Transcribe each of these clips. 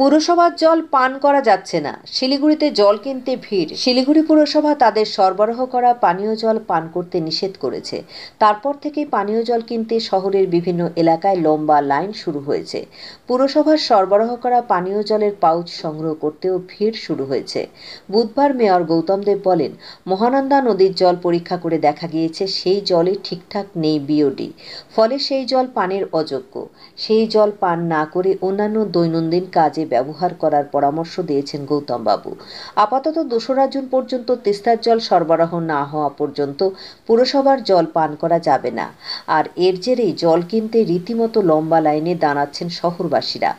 পুরসভার জল পান করা যাচ্ছে না। শিলিগুড়িতে জল কিনতে ভিড়। শিলিগুড়ি পুরসভা তাদের সরবরাহ করা পানীয় জল পান করতে নিষেধ করেছে। তারপর থেকেই পানীয় জল কিনতে শহরের বিভিন্ন এলাকায় লম্বা লাইন শুরু হয়েছে। পুরসভার সরবরাহ করা পানীয় জলের পাউচ সংগ্রহ করতেও ভিড় শুরু হয়েছে। বুধবার মেয়র গৌতম দেব বলেন, মহানন্দা নদীর জল পরীক্ষা করে দেখা গিয়েছে সেই জলে ঠিকঠাক নেই বিওডি, ফলে সেই জল পানের অযোগ্য। সেই জল পান না করে অন্যান্য দৈনন্দিন কাজে ব্যবহার করার পরামর্শ দিয়েছেন গৌতম বাবু। আপাতত ২রা জুন পর্যন্ত তিস্তার জল সরবরাহ না হওয়া পর্যন্ত পুরসভার জল পান করা যাবে না। আর এর জেরেই জল কিনতে রীতিমতো লম্বা লাইনে দাঁড়াচ্ছেন শহরবাসীরা।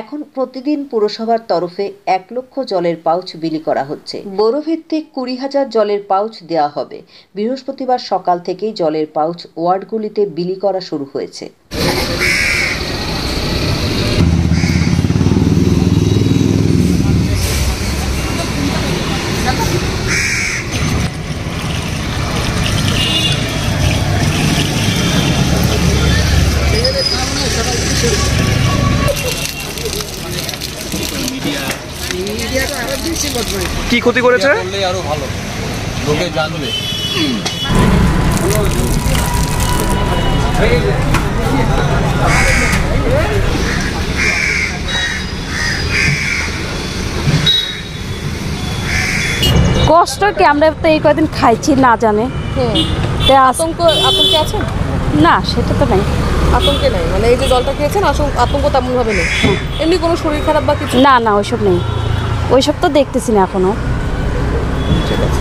এখন প্রতিদিন পুরসভার তরফে ১ লক্ষ জলের পাউচ বিলি করা হচ্ছে। বড়ভিত্তিক ২০,০০০ জলের পাউচ দেওয়া হবে। বৃহস্পতিবার সকাল থেকেই জলের পাউচ ওয়ার্ডগুলিতে বিলি করা শুরু হয়েছে। কি ক্ষতি করেছে? আরো ভালো লোকে জানবে। কষ্ট কি, আমরা তো এই কয়দিন খাইছি না জানে। আতঙ্কে আছেন? না, সেটা তো নাই। আতঙ্কে নাই মানে এই যে জলটা খেয়েছেন আতঙ্ক তেমন ভাবে নেই। এমনি কোনো শরীর খারাপ বা কিছু? না না, ওইসব নেই। ওইসব তো দেখতেছি না এখনো। ঠিক আছে।